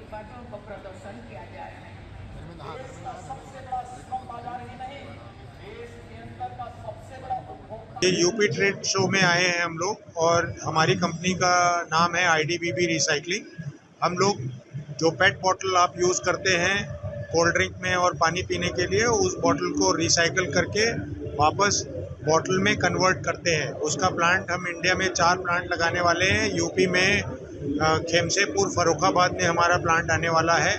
उत्पादों का प्रदर्शन किया जा रहा है। देश का सबसे बड़ा श्रम बाजार ही नहीं, देश के अंदर का सबसे बड़ा उपभोक्ता। ये यूपी ट्रेड शो में आए हैं हम लोग और हमारी कंपनी का नाम है आईडीबीबी रिसाइकलिंग। हम लोग जो पेट बॉटल आप यूज़ करते हैं कोल्ड ड्रिंक में और पानी पीने के लिए, उस बॉटल को रिसाइकल करके वापस बॉटल में कन्वर्ट करते हैं। उसका प्लांट हम इंडिया में 4 प्लांट लगाने वाले हैं। यूपी में खेमसेपुर, फर्रुखाबाद में हमारा प्लांट आने वाला है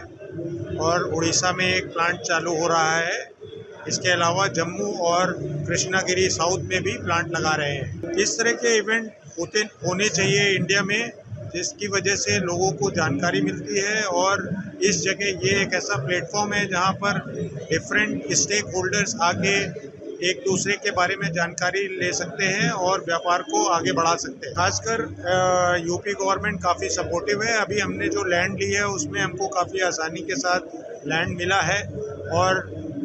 और उड़ीसा में एक प्लांट चालू हो रहा है। इसके अलावा जम्मू और कृष्णागिरी साउथ में भी प्लांट लगा रहे हैं। इस तरह के इवेंट होने चाहिए इंडिया में, जिसकी वजह से लोगों को जानकारी मिलती है और इस जगह ये एक ऐसा प्लेटफॉर्म है जहाँ पर डिफरेंट स्टेक होल्डर्स आके एक दूसरे के बारे में जानकारी ले सकते हैं और व्यापार को आगे बढ़ा सकते हैं। खासकर यूपी गवर्नमेंट काफ़ी सपोर्टिव है। अभी हमने जो लैंड ली है उसमें हमको काफ़ी आसानी के साथ लैंड मिला है और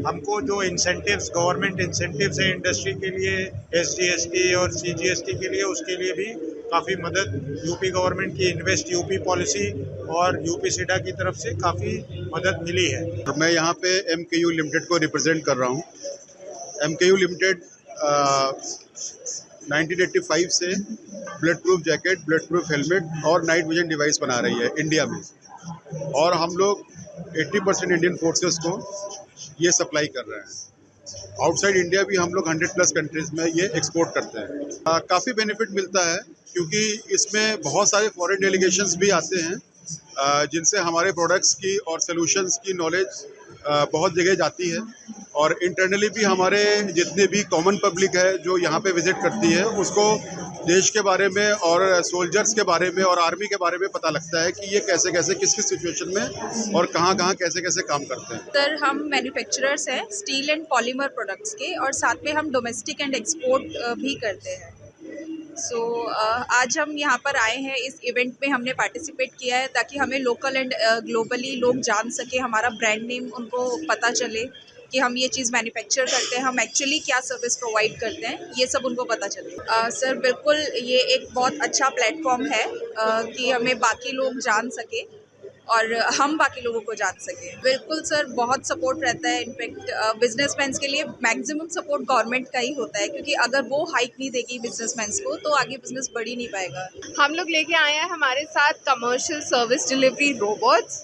हमको जो इंसेंटिव्स, गवर्नमेंट इंसेंटिव्स है इंडस्ट्री के लिए, एसजीएसटी और सीजीएसटी के लिए, उसके लिए भी काफ़ी मदद यूपी गवर्नमेंट की इन्वेस्ट यूपी पॉलिसी और यूपी सीडा की तरफ से काफ़ी मदद मिली है। मैं यहाँ पे एमकेयू लिमिटेड को रिप्रेजेंट कर रहा हूँ। एमकेयू लिमिटेड 1985 से blood proof jacket, blood proof helmet और नाइट विजन डिवाइस बना रही है इंडिया में, और हम लोग 80% इंडियन फोर्सेस को ये सप्लाई कर रहे हैं। आउटसाइड इंडिया भी हम लोग 100+ कंट्रीज में ये एक्सपोर्ट करते हैं। काफ़ी बेनिफिट मिलता है क्योंकि इसमें बहुत सारे फॉरेन डेलीगेशंस भी आते हैं जिनसे हमारे प्रोडक्ट्स की और सॉल्यूशंस की नॉलेज बहुत जगह जाती है, और इंटरनली भी हमारे जितने भी कॉमन पब्लिक है जो यहाँ पे विजिट करती है उसको देश के बारे में और सोल्जर्स के बारे में और आर्मी के बारे में पता लगता है कि ये कैसे कैसे किस किस सिचुएशन में और कहाँ कहाँ कैसे कैसे काम करते हैं। सर, हम मैन्युफैक्चरर्स हैं स्टील एंड पॉलीमर प्रोडक्ट्स के, और साथ में हम डोमेस्टिक एंड एक्सपोर्ट भी करते हैं। आज हम यहाँ पर आए हैं, इस इवेंट में हमने पार्टिसिपेट किया है ताकि हमें लोकल एंड ग्लोबली लोग जान सके, हमारा ब्रांड नेम उनको पता चले कि हम ये चीज़ मैन्युफैक्चर करते हैं, हम एक्चुअली क्या सर्विस प्रोवाइड करते हैं, ये सब उनको पता चले। सर बिल्कुल, ये एक बहुत अच्छा प्लेटफॉर्म है कि हमें बाकी लोग जान सके और हम बाकी लोगों को जान सकें। बिल्कुल सर, बहुत सपोर्ट रहता है। इनफैक्ट बिजनेसमैन के लिए मैक्सिमम सपोर्ट गवर्नमेंट का ही होता है, क्योंकि अगर वो हाइक नहीं देगी बिजनेसमैन को तो आगे बिजनेस बढ़ ही नहीं पाएगा। हम लोग लेके आए हैं हमारे साथ कमर्शियल सर्विस डिलीवरी रोबोट्स,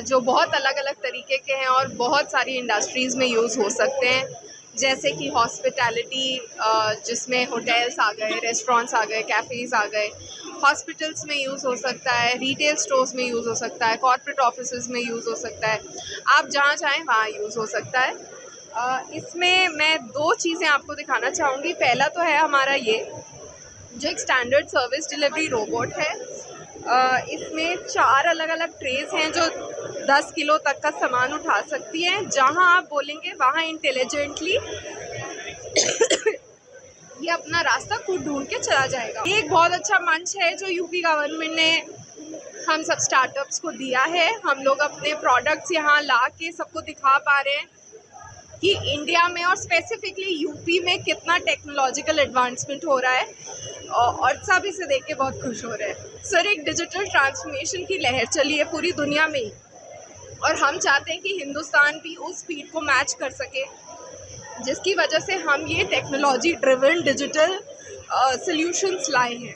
जो बहुत अलग अलग तरीके के हैं और बहुत सारी इंडस्ट्रीज़ में यूज़ हो सकते हैं, जैसे कि हॉस्पिटैलिटी, जिसमें होटल्स आ गए, रेस्टोरेंट्स आ गए, कैफ़ेज़ आ गए, हॉस्पिटल्स में यूज़ हो सकता है, रिटेल स्टोर्स में यूज़ हो सकता है, कॉर्पोरेट ऑफिसेज़ में यूज़ हो सकता है, आप जहाँ चाहें वहाँ यूज़ हो सकता है। इसमें मैं 2 चीज़ें आपको दिखाना चाहूँगी। पहला तो है हमारा ये जो एक स्टैंडर्ड सर्विस डिलीवरी रोबोट है। इसमें 4 अलग अलग ट्रेस हैं जो 10 किलो तक का सामान उठा सकती हैं। जहाँ आप बोलेंगे वहाँ इंटेलिजेंटली ये अपना रास्ता खुद ढूंढ के चला जाएगा। ये एक बहुत अच्छा मंच है जो यूपी गवर्नमेंट ने हम सब स्टार्टअप्स को दिया है। हम लोग अपने प्रोडक्ट्स यहाँ ला के सबको दिखा पा रहे हैं कि इंडिया में और स्पेसिफिकली यूपी में कितना टेक्नोलॉजिकल एडवांसमेंट हो रहा है, और सब इसे देख के बहुत खुश हो रहे हैं। सर, एक डिजिटल ट्रांसफॉर्मेशन की लहर चली है पूरी दुनिया में ही, और हम चाहते हैं कि हिंदुस्तान भी उस स्पीड को मैच कर सके, जिसकी वजह से हम ये टेक्नोलॉजी ड्रिवन डिजिटल सॉल्यूशंस लाए हैं।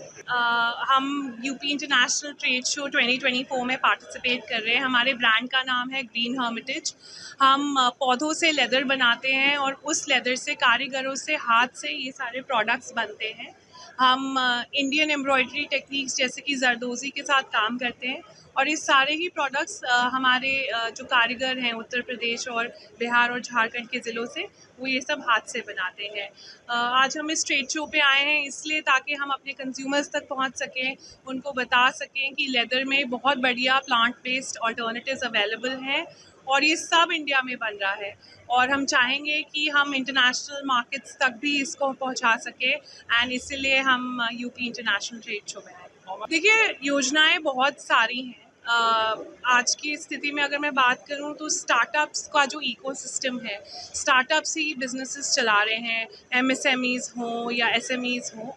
हम यूपी इंटरनेशनल ट्रेड शो 2024 में पार्टिसिपेट कर रहे हैं। हमारे ब्रांड का नाम है ग्रीन हर्मिटेज। हम पौधों से लेदर बनाते हैं और उस लेदर से कारीगरों से हाथ से ये सारे प्रोडक्ट्स बनते हैं। हम इंडियन एम्ब्रॉयडरी टेक्निक्स जैसे कि जरदोज़ी के साथ काम करते हैं, और ये सारे ही प्रोडक्ट्स हमारे जो कारीगर हैं उत्तर प्रदेश और बिहार और झारखंड के ज़िलों से, वो ये सब हाथ से बनाते हैं। आज हम इस ट्रेड शो पे आए हैं इसलिए ताकि हम अपने कंज्यूमर्स तक पहुंच सकें, उनको बता सकें कि लेदर में बहुत बढ़िया प्लांट बेस्ड अल्टरनेटिव्स अवेलेबल हैं और ये सब इंडिया में बन रहा है, और हम चाहेंगे कि हम इंटरनेशनल मार्केट्स तक भी इसको पहुंचा सकें, एंड इसीलिए हम यूपी इंटरनेशनल ट्रेड शो में आए। देखिए, योजनाएं बहुत सारी हैं। आज की स्थिति में अगर मैं बात करूं तो स्टार्टअप्स का जो इकोसिस्टम है, स्टार्टअप्स ही बिजनेसेस चला रहे हैं, एमएसएमईज़ हों या एसएमईज़ हों,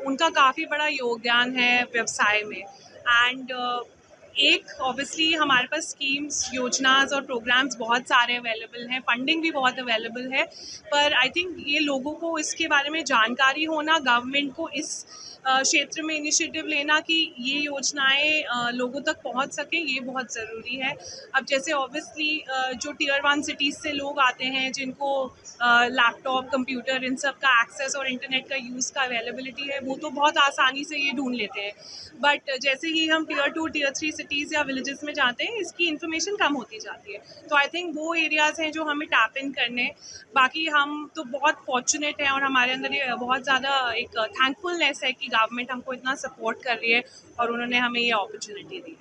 उनका काफ़ी बड़ा योगदान है व्यवसाय में। एंड एक ऑब्वियसली हमारे पास स्कीम्स, योजनाज और प्रोग्राम्स बहुत सारे अवेलेबल हैं, फंडिंग भी बहुत अवेलेबल है, पर आई थिंक ये लोगों को इसके बारे में जानकारी होना, गवर्नमेंट को इस क्षेत्र में इनिशिएटिव लेना कि ये योजनाएं लोगों तक पहुंच सकें, ये बहुत ज़रूरी है। अब जैसे ऑब्वियसली जो टियर 1 सिटीज़ से लोग आते हैं जिनको लैपटॉप, कंप्यूटर इन सब का एक्सेस और इंटरनेट का यूज़ का अवेलेबिलिटी है, वो तो बहुत आसानी से ये ढूंढ लेते हैं, बट जैसे ही हम टियर 2, टियर 3 सिटीज़ या विलेजेस में जाते हैं, इसकी इन्फॉर्मेशन कम होती जाती है। तो आई थिंक वो एरियाज़ हैं जो हमें टैप इन करने। बाकी हम तो बहुत फॉर्चुनेट हैं और हमारे अंदर ये बहुत ज़्यादा एक थैंकफुलनेस है कि गवर्नमेंट हमको इतना सपोर्ट कर रही है और उन्होंने हमें ये अपॉर्चुनिटी दी।